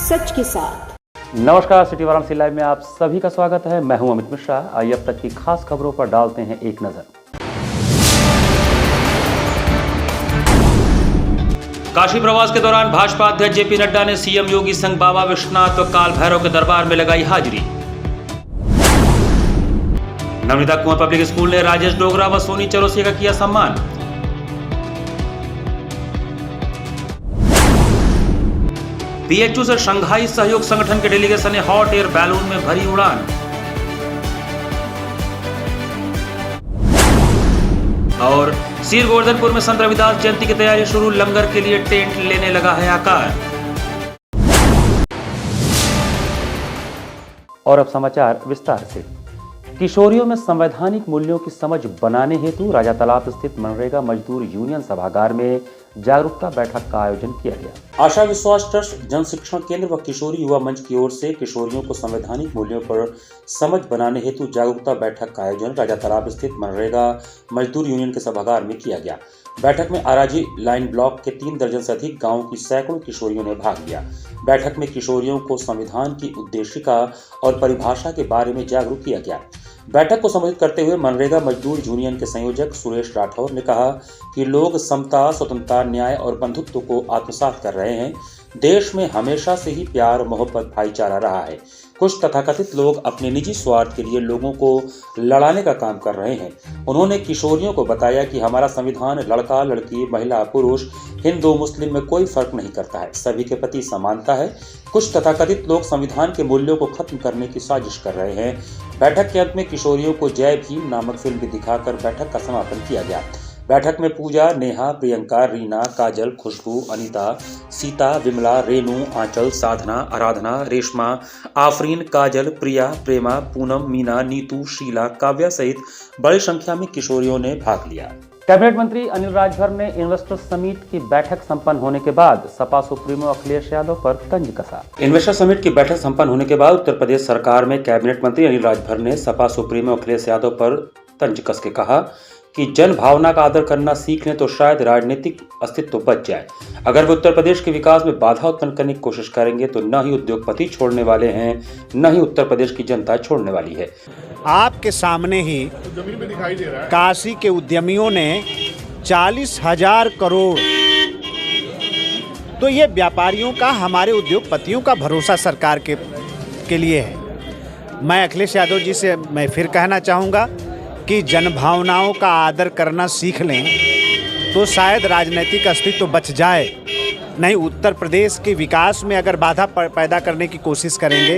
सच के साथ। नमस्कार, सिटी वाराणसी लाइव में आप सभी का स्वागत है। मैं हूं अमित मिश्रा। आइए अब तक की खास खबरों पर डालते हैं एक नजर। काशी प्रवास के दौरान भाजपा अध्यक्ष जेपी नड्डा ने सीएम योगी संग बाबा विश्वनाथ व काल भैरव के दरबार में लगाई हाजिरी। नवनीता कुंवर पब्लिक स्कूल ने राजेश डोगरा व सोनी चौरसिया का किया सम्मान। पीएचयू से शंघाई सहयोग संगठन के डेलीगेशन ने हॉट एयर बैलून में भरी उड़ान। और सीर गोवर्धनपुर में संत रविदास जयंती की तैयारी शुरू, लंगर के लिए टेंट लेने लगा है आकार। और अब समाचार विस्तार से। किशोरियों में संवैधानिक मूल्यों की समझ बनाने हेतु राजा तालाब स्थित मनरेगा मजदूर यूनियन सभागार में जागरूकता बैठक का आयोजन किया गया। आशा विश्वास ट्रस्ट, जन शिक्षण केंद्र व किशोरी युवा मंच की ओर से किशोरियों को संवैधानिक मूल्यों पर समझ बनाने हेतु जागरूकता बैठक का आयोजन राजा तालाब स्थित मनरेगा मजदूर यूनियन के सभागार में किया गया। बैठक में आराजी लाइन ब्लॉक के 3 दर्जन से अधिक गांवों की सैकड़ों किशोरियों ने भाग लिया। बैठक में किशोरियों को संविधान की उद्देशिका और परिभाषा के बारे में जागरूक किया गया। बैठक को संबोधित करते हुए मनरेगा मजदूर यूनियन के संयोजक सुरेश राठौर ने कहा कि लोग समता, स्वतंत्रता, न्याय और बंधुत्व को आत्मसात कर रहे हैं। देश में हमेशा से ही प्यार, मोहब्बत, भाईचारा रहा है। कुछ तथाकथित लोग अपने निजी स्वार्थ के लिए लोगों को लड़ाने का काम कर रहे हैं। उन्होंने किशोरियों को बताया कि हमारा संविधान लड़का, लड़की, महिला, पुरुष, हिंदू, मुस्लिम में कोई फर्क नहीं करता है, सभी के प्रति समानता है। कुछ तथाकथित लोग संविधान के मूल्यों को खत्म करने की साजिश कर रहे हैं। बैठक के अंत में किशोरियों को जय भीम नामक फिल्म भी दिखाकर बैठक का समापन किया गया। बैठक में पूजा, नेहा, प्रियंका, रीना, काजल, खुशबू, अनीता, सीता, विमला, रेनू, आंचल, साधना, आराधना, रेशमा, आफरीन, काजल, प्रिया, प्रेमा, पूनम, मीना, नीतू, शीला, काव्या सहित बड़ी संख्या में किशोरियों ने भाग लिया। कैबिनेट मंत्री अनिल राजभर ने इन्वेस्टर समिट की बैठक संपन्न होने के बाद सपा सुप्रीमो अखिलेश यादव पर तंज कसा। इन्वेस्टर समिट की बैठक संपन्न होने के बाद उत्तर प्रदेश सरकार में कैबिनेट मंत्री अनिल राजभर ने सपा सुप्रीमो अखिलेश यादव पर तंज कस के कहा कि जन भावना का आदर करना सीख लें तो शायद राजनीतिक अस्तित्व बच जाए। अगर वे उत्तर प्रदेश के विकास में बाधा उत्पन्न करने की कोशिश करेंगे तो न ही उद्योगपति छोड़ने वाले हैं, न ही उत्तर प्रदेश की जनता छोड़ने वाली है। आपके सामने ही काशी के उद्यमियों ने 40,000 करोड़, तो ये व्यापारियों का, हमारे उद्योगपतियों का भरोसा सरकार के लिए है। मैं अखिलेश यादव जी से मैं फिर कहना चाहूँगा कि जनभावनाओं का आदर करना सीख लें तो शायद राजनीतिक अस्तित्व बच जाए। नहीं, उत्तर प्रदेश के विकास में अगर बाधा पैदा करने की कोशिश करेंगे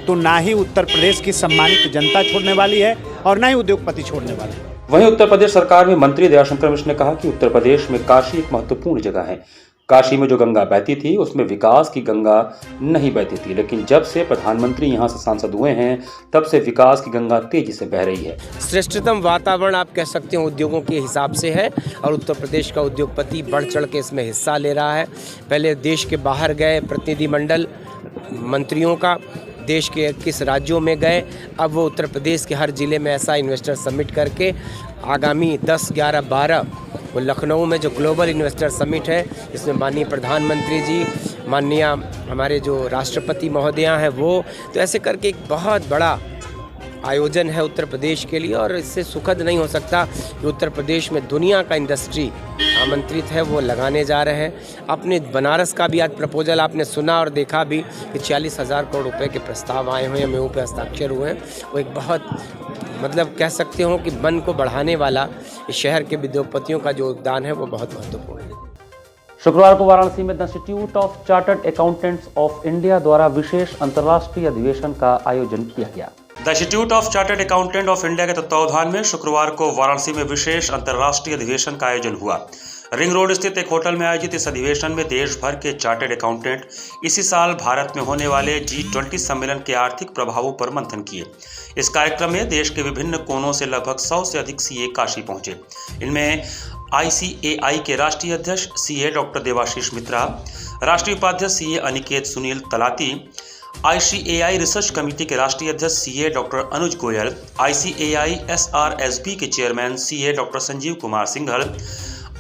तो ना ही उत्तर प्रदेश की सम्मानित जनता छोड़ने वाली है और ना ही उद्योगपति छोड़ने वाले हैं। वहीं उत्तर प्रदेश सरकार में मंत्री दयाशंकर मिश्र ने कहा कि उत्तर प्रदेश में काशी एक महत्वपूर्ण जगह है। काशी में जो गंगा बहती थी उसमें विकास की गंगा नहीं बहती थी, लेकिन जब से प्रधानमंत्री यहाँ से सांसद हुए हैं तब से विकास की गंगा तेजी से बह रही है। श्रेष्ठतम वातावरण आप कह सकते हैं उद्योगों के हिसाब से है और उत्तर प्रदेश का उद्योगपति बढ़ चढ़ के इसमें हिस्सा ले रहा है। पहले देश के बाहर गए प्रतिनिधिमंडल मंत्रियों का, देश के 21 राज्यों में गए, अब वो उत्तर प्रदेश के हर जिले में ऐसा इन्वेस्टर समिट करके आगामी 10, 11, 12 वो लखनऊ में जो ग्लोबल इन्वेस्टर समिट है, इसमें माननीय प्रधानमंत्री जी, माननीय हमारे जो राष्ट्रपति महोदया हैं वो, तो ऐसे करके एक बहुत बड़ा आयोजन है उत्तर प्रदेश के लिए। और इससे सुखद नहीं हो सकता कि उत्तर प्रदेश में दुनिया का इंडस्ट्री आमंत्रित है, वो लगाने जा रहे हैं। अपने बनारस का भी आज प्रपोजल आपने सुना और देखा भी कि 40,000 करोड़ रुपए के प्रस्ताव आए हुए हैं, मेमो पे हस्ताक्षर हुए हैं। वो एक बहुत मतलब कह सकते हो कि मन को बढ़ाने वाला इस शहर के उद्योगपतियों का जो योगदान है वो बहुत महत्वपूर्ण है। शुक्रवार को वाराणसी में the institute of chartered accountants of India द्वारा विशेष अंतर्राष्ट्रीय अधिवेशन का आयोजन किया गया। The institute of chartered accountant of India के तत्वावधान में शुक्रवार को वाराणसी में विशेष अंतर्राष्ट्रीय अधिवेशन का आयोजन हुआ। रिंग रोड स्थित एक होटल में आयोजित इस अधिवेशन में देश भर के चार्टर्ड अकाउंटेंट इसी साल भारत में होने वाले G20 सम्मेलन के आर्थिक प्रभावों पर मंथन किए। इस कार्यक्रम में देश के विभिन्न कोनों से लगभग 100 से अधिक सीए काशी पहुंचे। इनमें ICAI के राष्ट्रीय अध्यक्ष सीए डॉक्टर देवाशीष मित्रा, राष्ट्रीय उपाध्यक्ष CA Aniket Sunil Talati, ICAI research committee के राष्ट्रीय अध्यक्ष CA doctor Anuj Goyal, ICAI SRSB के chairman CA doctor Sanjeev Kumar Singhal,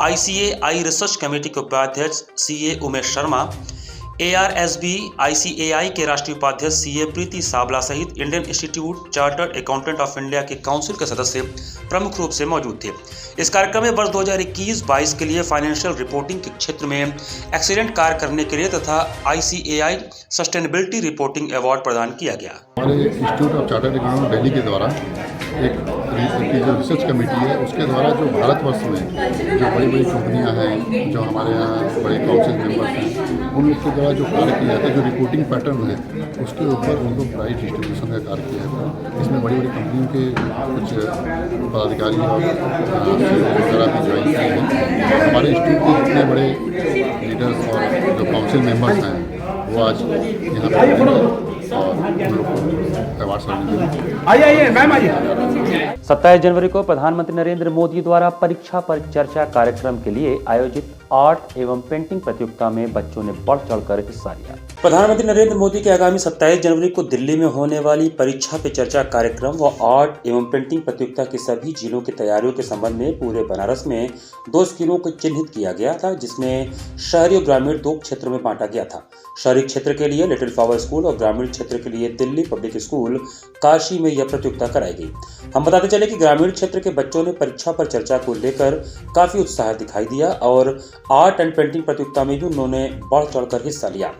ICAI research committee के उपाध्यक्ष CA Umesh Sharma, ARSB ICAI के राष्ट्रीय उपाध्यक्ष CA प्रीति सावला सहित Indian institute chartered accountant of India के काउंसिल के सदस्य प्रमुख रूप से मौजूद थे। इस कार्यक्रम में वर्ष 2021-22 के लिए फाइनेंशियल रिपोर्टिंग के क्षेत्र में एक्सीलेंट कार्य करने के लिए तथा ICAI सस्टेनेबिलिटी रिपोर्टिंग अवार्ड प्रदान किया गया। हमारे institute of chartered accountant Delhi के द्वारा एक जो रिसर्च कमेटी है उसके द्वारा जो भारतवर्ष में जो बड़ी बड़ी कंपनियां हैं, जो हमारे यहाँ बड़े काउंसिल मेंबर्स हैं, उन लोग के द्वारा जो कार्य किया जाता है, जो रिपोर्टिंग पैटर्न है उसके ऊपर उनको प्राइज डिस्ट्रीब्यूशन का कार्य किया जाता है। इसमें बड़ी बड़ी कंपनियों के कुछ पदाधिकारी और वगैरह भी ज्वाइन किए हैं। हमारे इंस्टीट्यूट के जितने बड़े लीडर्स और जो काउंसिल मेंबर्स हैं वो आज यहाँ पर और उन लोग को अवार्ड सर्टिफिकेट। आइए मैम आइए। 27 जनवरी को प्रधानमंत्री नरेंद्र मोदी द्वारा परीक्षा पर चर्चा कार्यक्रम के लिए आयोजित आर्ट एवं पेंटिंग प्रतियोगिता में बच्चों ने बढ़ चढ़कर हिस्सा लिया। प्रधानमंत्री नरेंद्र मोदी के आगामी 27 जनवरी को दिल्ली में होने वाली परीक्षा पे चर्चा कार्यक्रम व आर्ट एवं पेंटिंग प्रतियोगिता के सभी जिलों की तैयारियों के संबंध में पूरे बनारस में 2 स्कूलों को चिन्हित किया गया था, जिसमें शहरी और ग्रामीण 2 क्षेत्रों में बांटा गया था। शहरी क्षेत्र के लिए लिटिल फ्लावर स्कूल और ग्रामीण क्षेत्र के लिए दिल्ली पब्लिक स्कूल काशी में यह प्रतियोगिता कराई गई। हम बताते चले कि ग्रामीण क्षेत्र के बच्चों ने परीक्षा पर चर्चा को लेकर काफी उत्साह दिखाई दिया और आर्ट एंड पेंटिंग प्रतियोगिता में भी उन्होंने बढ़ चढ़कर हिस्सा लिया।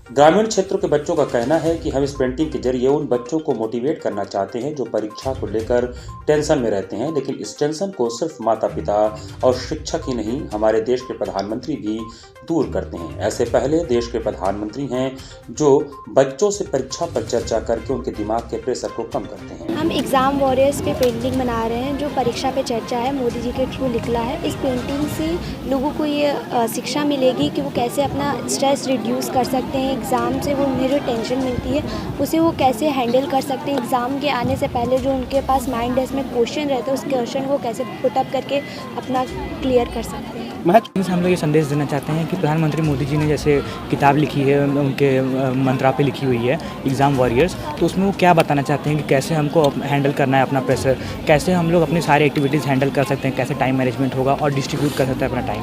ग्रामीण क्षेत्रों के बच्चों का कहना है कि हम इस पेंटिंग के जरिए उन बच्चों को मोटिवेट करना चाहते हैं जो परीक्षा को लेकर टेंशन में रहते हैं, लेकिन इस टेंशन को सिर्फ माता पिता और शिक्षक ही नहीं, हमारे देश के प्रधानमंत्री भी दूर करते हैं। ऐसे पहले देश के प्रधानमंत्री हैं जो बच्चों से परीक्षा पर चर्चा करके उनके दिमाग के प्रेशर को कम करते हैं। हम एग्ज़ाम वॉरियर्स पे पेंटिंग बना रहे हैं जो परीक्षा पे चर्चा है, मोदी जी के थ्रू निकला है। इस पेंटिंग से लोगों को ये शिक्षा मिलेगी कि वो कैसे अपना स्ट्रेस रिड्यूस कर सकते हैं। एग्ज़ाम से वो उन्हें जो टेंशन मिलती है उसे वो कैसे हैंडल कर सकते हैं। एग्ज़ाम के आने से पहले जो उनके पास माइंड में क्वेश्चन रहते हैं उस क्वेश्चन को कैसे पुटअप करके अपना क्लियर कर सकते हैं। हम लोग ये संदेश देना चाहते हैं कि प्रधानमंत्री मोदी जी ने जैसे किताब लिखी है, उनके मंत्रा पे लिखी हुई है एग्ज़ाम वॉरियर्स, तो उसमें वो क्या बताना चाहते हैं कि कैसे हमको हैंडल करना है अपना प्रेशर, कैसे हम लोग अपनी सारी एक्टिविटीज़ हैंडल कर सकते हैं, कैसे टाइम मैनेजमेंट होगा और डिस्ट्रीब्यूट कर सकते हैं अपना टाइम।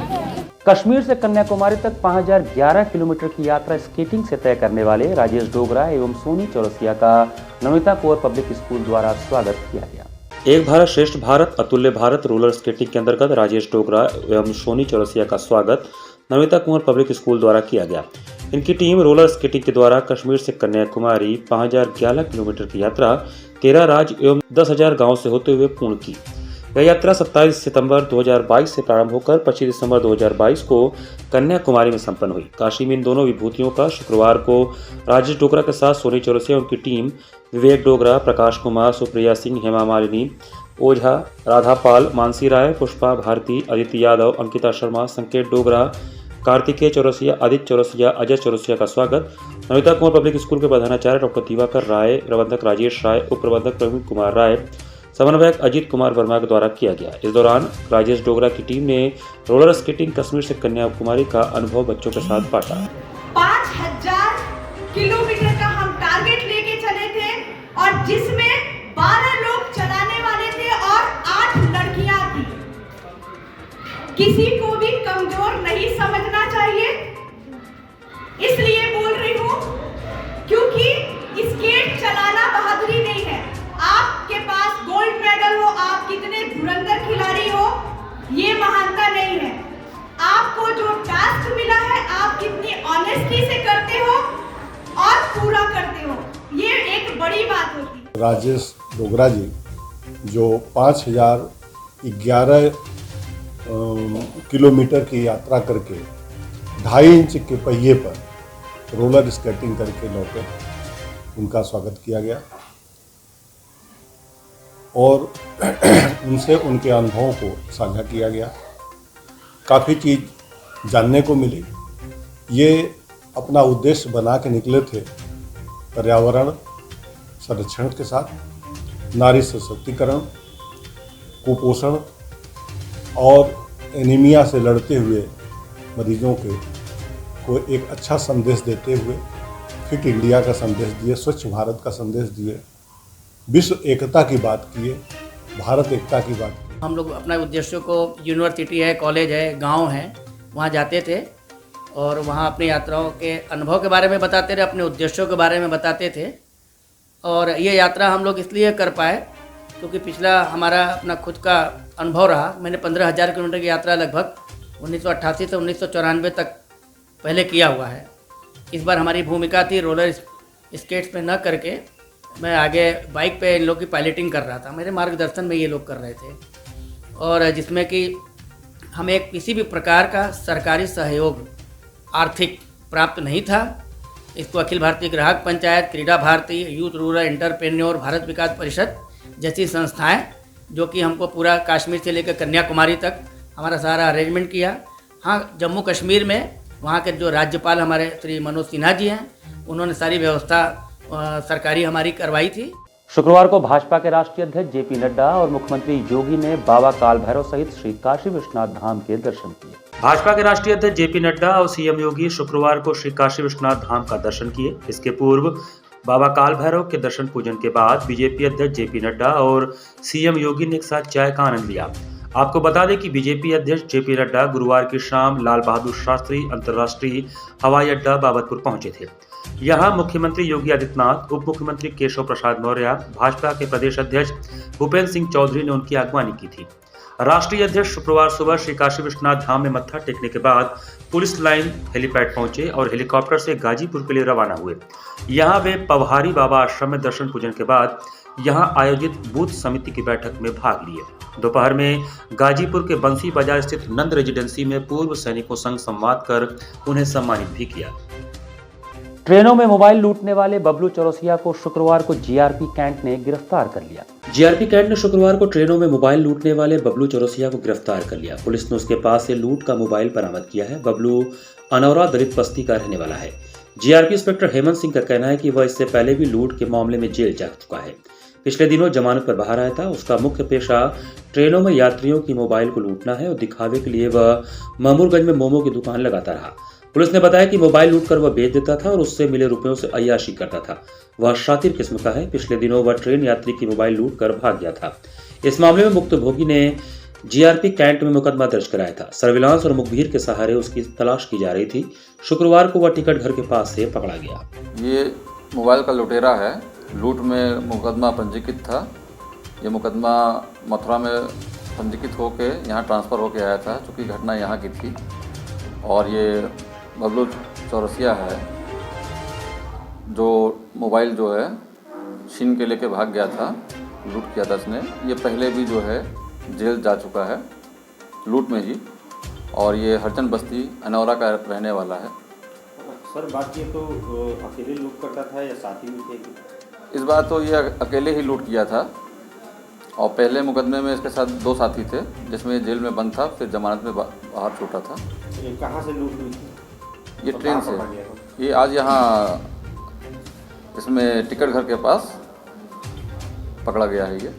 कश्मीर से कन्याकुमारी तक 5011 किलोमीटर की यात्रा स्केटिंग से तय करने वाले राजेश डोगरा एवं सोनी चौरसिया का नमिता कौर पब्लिक स्कूल द्वारा स्वागत किया गया। एक भारत श्रेष्ठ भारत अतुल्य भारत रोलर स्केटिंग के अंतर्गत राजेश डोगरा एवं सोनी चौरसिया का स्वागत नमिता कुंवर पब्लिक स्कूल द्वारा किया गया। इनकी टीम रोलर स्केटिंग के द्वारा कश्मीर से कन्याकुमारी 5011 किलोमीटर की यात्रा 13 राज्य एवं 10,000 गाँव से होते हुए पूर्ण की। यह यात्रा 27 सितंबर 2022 से प्रारंभ होकर 25 दिसंबर 2022 को कन्याकुमारी में संपन्न हुई। काशी में इन दोनों विभूतियों का शुक्रवार को राजेश डोगरा के साथ सोनी चौरसिया उनकी टीम विवेक डोगरा, प्रकाश कुमार, सुप्रिया सिंह, हेमा मालिनी, ओझा, राधापाल, मानसी राय, पुष्पा भारती, अदिति यादव, अंकिता शर्मा, संकेत डोगरा, कार्तिकेय चौरसिया, आदित्य चौरसिया, अजय चौरसिया का स्वागत नमिता कुंवर पब्लिक स्कूल के प्रधानाचार्य डॉक्टर दिवाकर राय, प्रबंधक राजेश राय, उप प्रबंधक प्रवीण कुमार राय, समन्वयक अजीत कुमार वर्मा के द्वारा किया गया। इस दौरान राजेश डोगरा की टीम ने रोलर स्केटिंग कश्मीर से कन्याकुमारी का अनुभव बच्चों के साथ बांटा। 5000 किलोमीटर का हम टारगेट लेके चले थे और जिसमें 12 लोग चलाने वाले थे और 8 लड़कियां थी। किसी को भी कमजोर नहीं समझना चाहिए, इसलिए बोल रही हूँ क्योंकि स्केट चलाना बहादुरी नहीं है। आपके पास गोल्ड मेडल हो, आप कितने धुरंधर खिलाड़ी हो, ये महानता नहीं है। आपको जो टास्क मिला है आप कितनी ऑनेस्टी से करते हो और पूरा करते हो, ये एक बड़ी बात होती है। राजेश डोगरा जी जो 5011 किलोमीटर की यात्रा करके 2.5 इंच के पहिए पर रोलर स्केटिंग करके लौटे, उनका स्वागत किया गया और उनसे उनके अनुभवों को साझा किया गया। काफ़ी चीज़ जानने को मिली। ये अपना उद्देश्य बना के निकले थे पर्यावरण संरक्षण के साथ, नारी सशक्तिकरण, कुपोषण और एनीमिया से लड़ते हुए मरीजों को एक अच्छा संदेश देते हुए फिट इंडिया का संदेश दिए, स्वच्छ भारत का संदेश दिए, विश्व एकता की बात किए, भारत एकता की बात की। हम लोग अपना उद्देश्यों को यूनिवर्सिटी है, कॉलेज है, गांव है, वहाँ जाते थे और वहाँ अपनी यात्राओं के अनुभव के बारे में बताते रहे, अपने उद्देश्यों के बारे में बताते थे। और ये यात्रा हम लोग इसलिए कर पाए क्योंकि पिछला हमारा अपना खुद का अनुभव रहा। मैंने 15,000 किलोमीटर की यात्रा लगभग 1988 से 1994 तक पहले किया हुआ है। इस बार हमारी भूमिका थी रोलर स्केट्स पे न करके मैं आगे बाइक पे इन लोग की पायलटिंग कर रहा था। मेरे मार्गदर्शन में ये लोग कर रहे थे, और जिसमें कि हमें किसी भी प्रकार का सरकारी सहयोग आर्थिक प्राप्त नहीं था। इसको Akhil Bharatiya Grahak Panchayat, Krida Bharati, youth rural entrepreneur, Bharat Vikas Parishad जैसी संस्थाएं जो कि हमको पूरा कश्मीर से लेकर कन्याकुमारी तक हमारा सारा अरेंजमेंट किया। हाँ, जम्मू कश्मीर में वहाँ के जो राज्यपाल हमारे श्री मनोज सिन्हा जी हैं, उन्होंने सारी व्यवस्था सरकारी हमारी करवाई थी। शुक्रवार को भाजपा के राष्ट्रीय अध्यक्ष जेपी नड्डा और मुख्यमंत्री योगी ने बाबा काल भैरव सहित श्री काशी विश्वनाथ धाम के दर्शन किए। भाजपा के राष्ट्रीय अध्यक्ष जेपी नड्डा और सीएम योगी शुक्रवार को श्री काशी विश्वनाथ धाम का दर्शन किए। इसके पूर्व बाबा काल भैरव के दर्शन पूजन के बाद बीजेपी अध्यक्ष जेपी नड्डा और सीएम योगी ने एक साथ चाय का आनंद लिया। आपको बता दें कि बीजेपी अध्यक्ष जेपी नड्डा गुरुवार की शाम लाल बहादुर शास्त्री अंतर्राष्ट्रीय हवाई अड्डा बाबतपुर पहुंचे थे। यहां मुख्यमंत्री योगी आदित्यनाथ, उप मुख्यमंत्री केशव प्रसाद मौर्य, भाजपा के प्रदेश अध्यक्ष भूपेंद्र सिंह चौधरी ने उनकी अगवानी की थी। राष्ट्रीय अध्यक्ष शुक्रवार सुबह श्री काशी विश्वनाथ धाम में मत्था टेकने के बाद पुलिस लाइन हेलीपैड पहुंचे और हेलीकॉप्टर से गाजीपुर के लिए रवाना हुए। यहां वे पवहारी बाबा आश्रम में दर्शन पूजन के बाद यहां आयोजित बूथ समिति की बैठक में भाग लिए। दोपहर में गाजीपुर के बंसी बाजार स्थित नंद रेजिडेंसी में पूर्व सैनिकों संग संवाद कर उन्हें सम्मानित भी किया। ट्रेनों में मोबाइल लूटने वाले बबलू चौरसिया को शुक्रवार को जीआरपी कैंट ने गिरफ्तार कर लिया। जीआरपी कैंट ने शुक्रवार को ट्रेनों में मोबाइल लूटने वाले बबलू चौरसिया को गिरफ्तार कर लिया। पुलिस ने उसके पास से लूट का मोबाइल बरामद किया है। बबलू अनौरा दलित बस्ती का रहने वाला है। जीआरपी इंस्पेक्टर हेमंत सिंह का कहना है कि वह इससे पहले भी लूट के मामले में जेल जा चुका है। पिछले दिनों जमानत पर बाहर आया था। उसका मुख्य पेशा ट्रेनों में यात्रियों की मोबाइल को लूटना है और दिखावे के लिए वह मामूरगंज में मोमो की दुकान लगाता रहा। पुलिस ने बताया कि मोबाइल लूटकर वह बेच देता था और उससे मिले रुपयों से अय्याशी करता था। वह शातिर किस्म का है। पिछले दिनों वह ट्रेन यात्री की मोबाइल लूट कर भाग गया था। इस मामले में मुक्त भोगी ने जीआरपी कैंट में मुकदमा दर्ज कराया था। सर्विलांस और मुखबिर के सहारे उसकी तलाश की जा रही थी। शुक्रवार को वह टिकट घर के पास से पकड़ा गया। ये मोबाइल का लुटेरा है। लूट में मुकदमा पंजीकृत था। ये मुकदमा मथुरा में पंजीकृत होके यहाँ ट्रांसफ़र होके आया था, चूँकि घटना यहाँ की थी। और ये बबलू चौरसिया है जो मोबाइल जो है छीन के लेके भाग गया था, लूट किया था इसने। ये पहले भी जो है जेल जा चुका है लूट में ही, और ये हरचंद बस्ती अनौरा का रहने वाला है। सर, बात ये तो अकेले लूट करता था या साथी भी थे? इस बार तो ये अकेले ही लूट किया था, और पहले मुकदमे में इसके साथ 2 साथी थे, जिसमें जेल में बंद था, फिर जमानत में बाहर छूटा था। ये कहाँ से लूट हुई थी? ये ट्रेन से। ये आज यहाँ इसमें टिकट घर के पास पकड़ा गया है। ये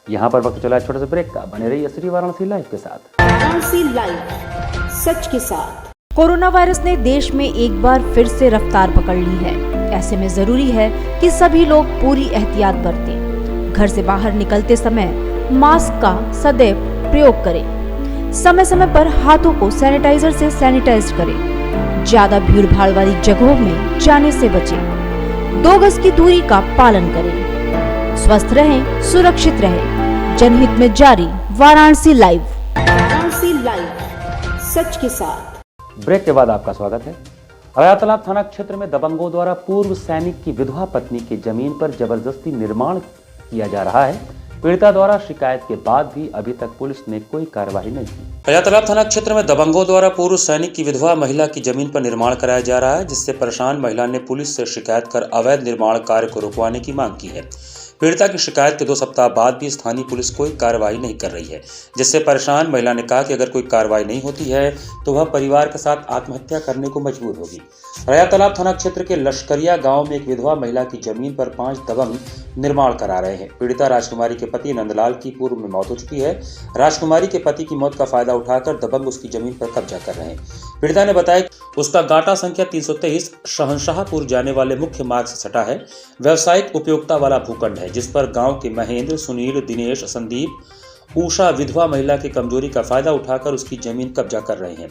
यहाँ पर वक्त चला छोटे से ब्रेक का। बने रहिए श्री वाराणसी लाइव के साथ। वाराणसी लाइव, सच के साथ। कोरोना वायरस ने देश में एक बार फिर से रफ्तार पकड़ ली है। ऐसे में जरूरी है कि सभी लोग पूरी एहतियात बरतें। घर से बाहर निकलते समय मास्क का सदैव प्रयोग करें। समय समय पर हाथों को सैनिटाइजर से सैनिटाइज करें। ज्यादा भीड़ भाड़ वाली जगहों में जाने से बचें। 2 गज की दूरी का पालन करें। स्वस्थ रहें, सुरक्षित रहें। जनहित में जारी वाराणसी लाइव। वाराणसी लाइव, सच के साथ। ब्रेक के बाद आपका स्वागत है। राजातालाब थाना क्षेत्र में दबंगों द्वारा पूर्व सैनिक की विधवा पत्नी की जमीन पर जबरदस्ती निर्माण किया जा रहा है। पीड़िता द्वारा शिकायत के बाद भी अभी तक पुलिस ने कोई कार्रवाई नहीं की। राजातालाब थाना क्षेत्र में दबंगों द्वारा पूर्व सैनिक की विधवा महिला की जमीन पर निर्माण कराया जा रहा है, जिससे परेशान महिला ने पुलिस से शिकायत कर अवैध निर्माण कार्य को रुकवाने की मांग की है। पीड़िता की शिकायत के 2 सप्ताह बाद भी स्थानीय पुलिस कोई कार्रवाई नहीं कर रही है, जिससे परेशान महिला ने कहा कि अगर कोई कार्रवाई नहीं होती है तो वह परिवार के साथ आत्महत्या करने को मजबूर होगी। राजातालाब थाना क्षेत्र के लश्करिया गांव में एक विधवा महिला की जमीन पर 5 दबंग निर्माण करा रहे हैं। पीड़िता राजकुमारी के पति नंदलाल की पूर्व में मौत हो चुकी है। राजकुमारी के पति की मौत का फायदा उठाकर दबंग उसकी जमीन पर कब्जा कर रहे हैं। पीड़िता ने बताया कि उसका गाटा संख्या 323 शहंशाहपुर जाने वाले मुख्य मार्ग से सटा है। व्यावसायिक उपयोगिता वाला भूखंड है, जिस पर गांव के महेंद्र, सुनील, दिनेश, संदीप उषा विधवा महिला की कमजोरी का फायदा उठाकर उसकी जमीन कब्जा कर रहे हैं।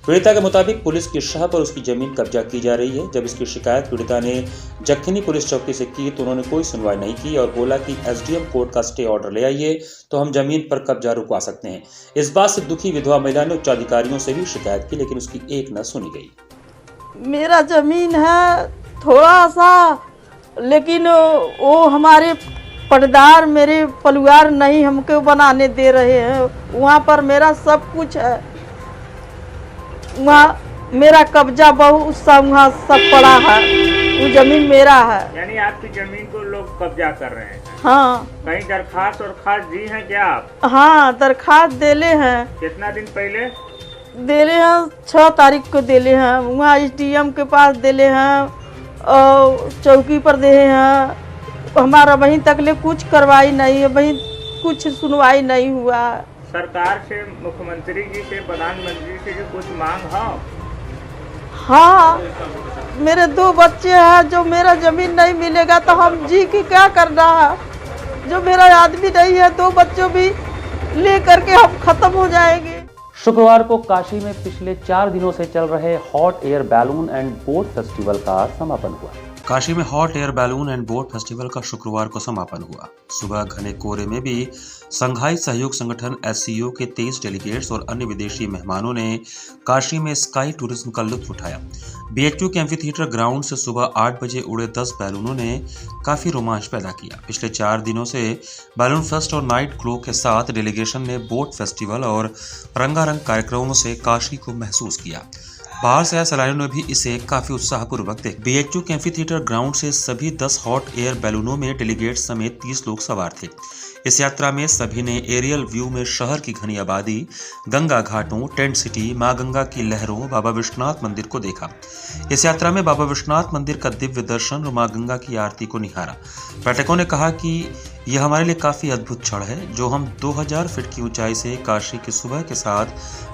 पीड़िता के मुताबिक पुलिस की शाह पर उसकी जमीन कब्जा की जा रही है। जब इसकी शिकायत पीड़िता ने जखनी पुलिस चौकी से की तो उन्होंने कोई सुनवाई नहीं की और बोला कि एसडीएम कोर्ट का स्टे ऑर्डर ले आइए तो हम जमीन पर कब्जा रुकवा सकते हैं। इस बात से दुखी विधवा महिला ने उच्चाधिकारियों से भी शिकायत की, लेकिन उसकी एक न सुनी गई। मेरा जमीन है थोड़ा सा, लेकिन वो हमारे पटदार मेरे परिवार नहीं हमको बनाने दे रहे हैं। वहाँ पर मेरा सब कुछ है, वहाँ मेरा कब्जा बहुत सा वहाँ सब पड़ा है, वो जमीन मेरा है। यानी आपकी जमीन को लोग कब्जा कर रहे हैं? हाँ। कहीं दरखास्त और खास दी हैं क्या आप? हाँ, दरखास्त देले हैं। कितना दिन पहले? देले हैं 6 तारीख को देले हैं, वहाँ एसडीएम के पास देले हैं और चौकी पर दे हैं। हमारा वहीं तक ले कुछ कार्रवाई नहीं है, वहीं कुछ सुनवाई नहीं हुआ। सरकार से, मुख्यमंत्री जी से, प्रधानमंत्री से जो कुछ मांग है? हाँ, मेरे 2 बच्चे हैं, जो मेरा जमीन नहीं मिलेगा तो हम जी की क्या करना है। जो मेरा आदमी नहीं है, 2 बच्चों भी ले करके हम खत्म हो जाएंगे। शुक्रवार को काशी में पिछले 4 दिनों से चल रहे hot air balloon and boat festival का समापन हुआ। काशी में hot air balloon and boat festival का शुक्रवार को समापन हुआ। सुबह घने कोहरे में भी संघाई सहयोग संगठन एससीओ के 23 डेलीगेट्स और अन्य विदेशी मेहमानों ने काशी में स्काई टूरिज्म का लुत्फ उठाया। बीएचयू के एम्फी थिएटर ग्राउंड से सुबह 8 बजे उड़े 10 बैलूनों ने काफी रोमांच पैदा किया। पिछले 4 दिनों से बैलून फेस्ट और नाइट ग्लो के साथ डेलीगेशन ने बोट फेस्टिवल और रंगारंग कार्यक्रमों से काशी को महसूस किया। बाहर से आए सैलानियों ने भी इसे काफी उत्साहपूर्वक देखा। बीएचयू के एम्फी थिएटर ग्राउंड से सभी 10 हॉट एयर बैलूनों में डेलीगेट समेत 30 लोग सवार थे। इस यात्रा में सभी ने एरियल व्यू में शहर की घनी आबादी, गंगा घाटों, टेंट सिटी, मां गंगा की लहरों, बाबा विश्वनाथ मंदिर को देखा। इस यात्रा में बाबा विश्वनाथ मंदिर का दिव्य दर्शन और मां गंगा की आरती को निहारा। पर्यटकों ने कहा कि यह हमारे लिए काफी अद्भुत क्षण है, जो हम 2000 फीट की ऊंचाई से काशी की सुबह के साथ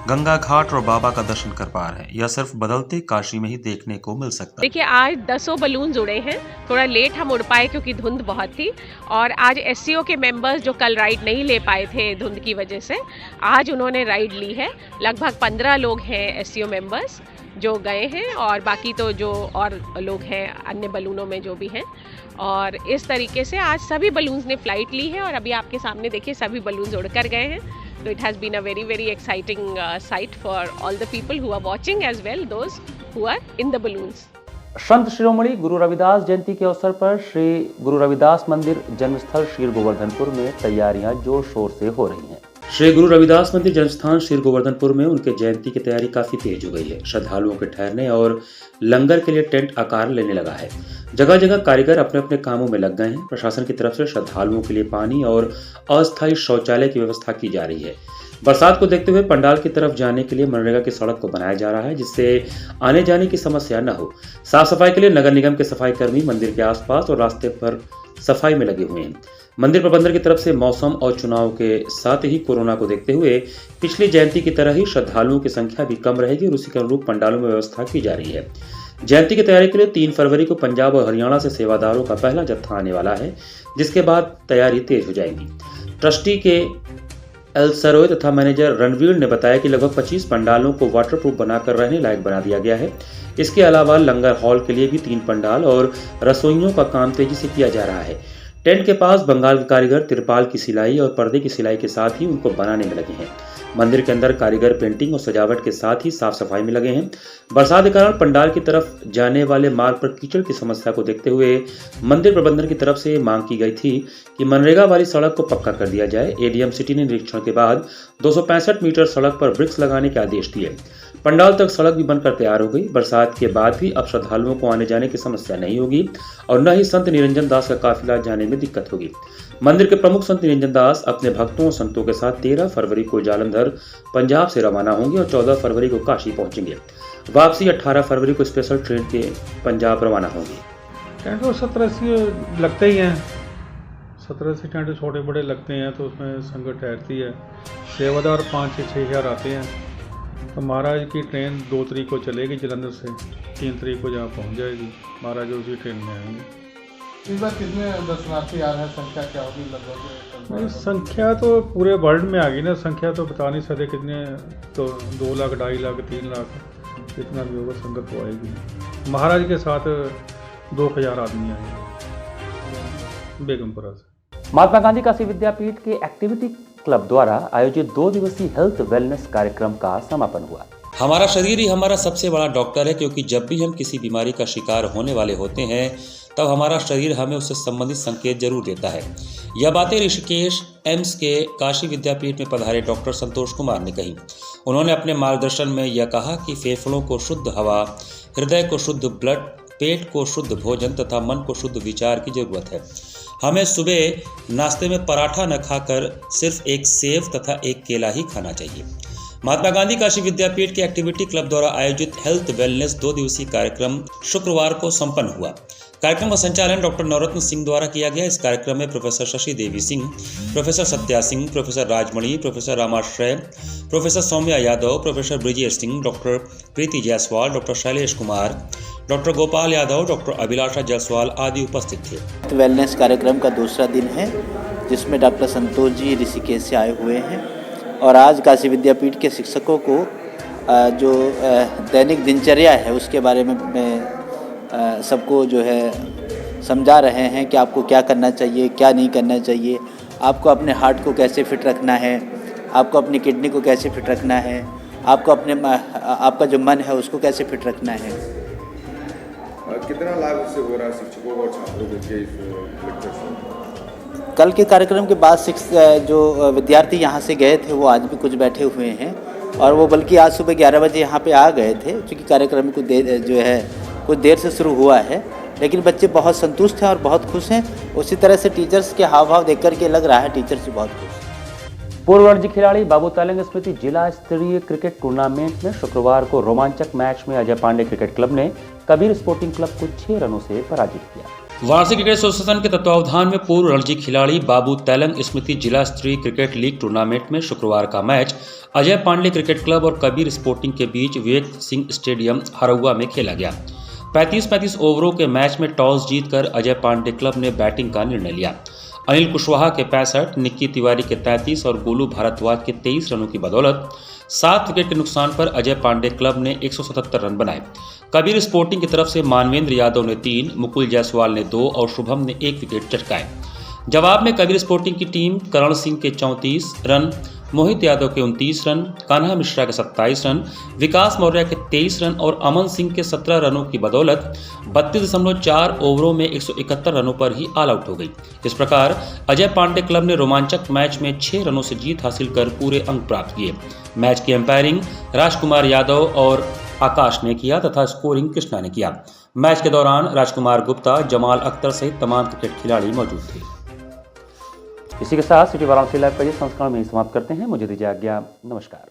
गंगा घाट और बाबा का दर्शन कर पा रहे हैं। यह सिर्फ बदलते काशी में ही देखने को मिल सकता है। देखिए, आज 10 बलून उड़े हैं। थोड़ा लेट हम उड़ पाए क्योंकि धुंध बहुत थी, और आज एससीओ के मेंबर्स जो कल राइड नहीं ले पाए थे धुंध की वजह से, आज उन्होंने राइड ली है। लगभग 15 लोग हैं एससीओ मेंबर्स जो गए हैं, और बाकी तो जो और लोग हैं अन्य बलूनों में जो भी हैं। और इस तरीके से आज सभी बलून्स ने फ्लाइट ली है, और अभी आपके सामने देखिए सभी बलून्स उड़ कर गए हैं। So it has been a very, very exciting sight for all the people who are watching as well, those who are in the balloons. Sant Shiromani Guru Ravidas जयंती के अवसर पर श्री गुरु रविदास मंदिर जन्मस्थल श्री गोवर्धनपुर में तैयारियां जोर शोर से हो रही हैं। श्री गुरु रविदास मंदिर जन्मस्थान श्री गोवर्धनपुर में उनके जयंती की तैयारी काफी तेज हो गई है। श्रद्धालुओं के ठहरने और लंगर के लिए टेंट आकार लेने लगा है। जगह जगह कारीगर अपने अपने कामों में लग गए हैं। प्रशासन की तरफ से श्रद्धालुओं के लिए पानी और अस्थायी शौचालय की व्यवस्था की जा रही है। बरसात को देखते हुए पंडाल की तरफ जाने के लिए मनरेगा की सड़क को बनाया जा रहा है, जिससे आने जाने की समस्या न हो। साफ सफाई के लिए नगर निगम के सफाई कर्मी मंदिर के आसपास और रास्ते पर सफाई में लगे हुए हैं। मंदिर प्रबंधन की तरफ से मौसम और चुनाव के साथ ही कोरोना को देखते हुए पिछली जयंती की तरह ही श्रद्धालुओं की संख्या भी कम रहेगी और उसी के अनुरूप पंडालों में व्यवस्था की जा रही है। जयंती की तैयारी के लिए 3 फरवरी को पंजाब और हरियाणा से सेवादारों का पहला जत्था आने वाला है, जिसके बाद तैयारी तेज हो जाएगी। ट्रस्टी के एल सरोय तथा मैनेजर रणवीर ने बताया कि लगभग 25 पंडालों को वाटरप्रूफ बनाकर रहने लायक बना दिया गया है। इसके अलावा लंगर हॉल के लिए भी 3 पंडाल और रसोइयों का काम तेजी से किया जा रहा है। टेंट के पास बंगाल के कारीगर तिरपाल की सिलाई और पर्दे की सिलाई के साथ ही उनको बनाने में लगे हैं। मंदिर के अंदर कारीगर पेंटिंग और सजावट के साथ ही साफ सफाई में लगे हैं। बरसात के कारण पंडाल की तरफ जाने वाले मार्ग पर कीचड़ की समस्या को देखते हुए मंदिर प्रबंधन की तरफ से मांग की गई थी कि मनरेगा वाली सड़क को पक्का कर दिया जाए। एडीएम सिटी ने निरीक्षण के बाद 265 मीटर सड़क पर वृक्ष लगाने के आदेश दिए। पंडाल तक सड़क भी बनकर तैयार हो गई। बरसात के बाद भी अब श्रद्धालुओं को आने जाने की समस्या नहीं होगी और न ही संत निरंजन दास का काफिला जाने में दिक्कत होगी। मंदिर के प्रमुख संत निरंजन दास अपने भक्तों और संतों के साथ 13 फरवरी को जालंधर पंजाब से रवाना होंगे और 14 फरवरी को काशी पहुंचेंगे। वापसी 18 फरवरी को स्पेशल ट्रेन के पंजाब रवाना होंगी। टेंट तो 17-80 लगते ही हैं, 17-80 टेंट छोटे बड़े लगते हैं, तो उसमें संगत ठहरती है। सेवादार 5 से 6 हज़ार आते हैं। तो महाराज की ट्रेन 2 तारीख को चलेगी जलंधर से, 3 तारीख को जहाँ पहुँच जाएगी। महाराज उसी ट्रेन में आएंगे। इस बार कितने दर्शनार्थी आ रहे हैं, संख्या क्या होगी लगभग? संख्या तो पूरे वर्ल्ड में आ गई ना, संख्या तो बता नहीं सकते कितने, तो 2 लाख 2.5 लाख 3 लाख इतना भी होगा, संगत तो आएगी। महाराज के साथ 2000 आदमी आए बेगमपुरा से। महात्मा गांधी काशी विद्यापीठ के एक्टिविटी क्लब द्वारा आयोजित 2 दिवसीय हेल्थ वेलनेस कार्यक्रम का समापन हुआ। हमारा शरीर ही हमारा सबसे बड़ा डॉक्टर है, क्योंकि जब भी हम किसी बीमारी का शिकार होने वाले होते हैं तब हमारा शरीर हमें उससे संबंधित संकेत जरूर देता है। यह बातें ऋषिकेश एम्स के काशी विद्यापीठ में पधारे डॉक्टर संतोष कुमार ने कही। उन्होंने अपने मार्गदर्शन में यह कहा कि फेफड़ों को शुद्ध हवा, हृदय को शुद्ध ब्लड, पेट को शुद्ध भोजन तथा मन को शुद्ध विचार की जरूरत है। हमें सुबह नाश्ते में पराठा न खाकर सिर्फ एक सेव तथा एक केला ही खाना चाहिए। महात्मा गांधी काशी विद्यापीठ के एक्टिविटी क्लब द्वारा आयोजित हेल्थ वेलनेस 2 दिवसीय कार्यक्रम शुक्रवार को संपन्न हुआ। कार्यक्रम का संचालन डॉक्टर नवरत्न सिंह द्वारा किया गया। इस कार्यक्रम में professor Shashi Devi Singh, professor Satya Singh, professor Rajmani, professor Ramashray, professor Saumya Yadav, professor Brijesh Singh, doctor Preeti Jaiswal, doctor Shailesh Kumar, doctor Gopal Yadav, doctor Abhilasha Jaiswal आदि उपस्थित थे। वेलनेस कार्यक्रम का दूसरा दिन है, जिसमें डॉक्टर संतोष जी ऋषिकेश से आए हुए हैं और आज काशी विद्यापीठ के शिक्षकों को जो दैनिक दिनचर्या है उसके बारे में सबको जो है समझा रहे हैं कि आपको क्या करना चाहिए, क्या नहीं करना चाहिए, आपको अपने हार्ट को कैसे फिट रखना है, आपको अपनी किडनी को कैसे फिट रखना है, आपको आपका जो मन है उसको कैसे फिट रखना है। कितना लाभ इससे हो रहा है शिक्षकों और छात्रों के इस लेक्चर से? कल के कार्यक्रम के बाद जो विद्यार्थी यहाँ से गए थे वो आज भी कुछ बैठे हुए हैं और वो बल्कि आज सुबह 11 बजे यहाँ पे आ गए थे, क्योंकि कार्यक्रम कुछ देर से शुरू हुआ है, लेकिन बच्चे बहुत संतुष्ट हैं और बहुत खुश हैं। उसी तरह से टीचर्स के हाव भाव देख करके लग रहा है टीचर्स भी बहुत खुश। पूर्व रणजी खिलाड़ी बाबू तेलंग स्मृति जिला स्तरीय क्रिकेट टूर्नामेंट में शुक्रवार को रोमांचक मैच में अजय पांडे क्रिकेट क्लब ने कबीर स्पोर्टिंग क्लब को 6 रनों से पराजित किया। वार्षिक क्रिकेट एसोसिएशन के तत्वावधान में पूर्व रणजी खिलाड़ी बाबू तेलंग स्मृति जिला स्तरीय क्रिकेट लीग टूर्नामेंट में शुक्रवार का match Ajay Pandey cricket club और कबीर स्पोर्टिंग के बीच विवेक सिंह स्टेडियम हरौआ में खेला गया। 35-35 ओवरों के मैच में टॉस जीतकर अजय पांडे क्लब ने बैटिंग का निर्णय लिया। अनिल कुशवाहा के 65, निक्की तिवारी के 33 और गोलू भारद्वाज के 23 रनों की बदौलत 7 विकेट के नुकसान पर अजय पांडे क्लब ने 177 रन बनाए। कबीर स्पोर्टिंग की तरफ से मानवेंद्र यादव ने 3, मुकुल जायसवाल ने 2 और शुभम ने 1 विकेट चटकाए। जवाब में कबीर स्पोर्टिंग की टीम करण सिंह के 34 रन, मोहित यादव के 29 रन, कान्हा मिश्रा के 27 रन, विकास मौर्य के 23 रन और अमन सिंह के 17 रनों की बदौलत 32.4 ओवरों में 171 रनों पर ही ऑल आउट हो गई। इस प्रकार अजय पांडे क्लब ने रोमांचक मैच में 6 रनों से जीत हासिल कर पूरे अंक प्राप्त किए। मैच की एम्पायरिंग राजकुमार यादव और आकाश ने किया तथा स्कोरिंग कृष्णा ने किया। मैच के दौरान राजकुमार गुप्ता, जमाल अख्तर सहित तमाम क्रिकेट खिलाड़ी मौजूद थे। इसी के साथ सिटी वाराणसी लाइव का ये संस्करण में ही समाप्त करते हैं। मुझे दीजिए आज्ञा। नमस्कार।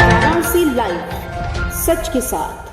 वाराणसी लाइव, सच के साथ।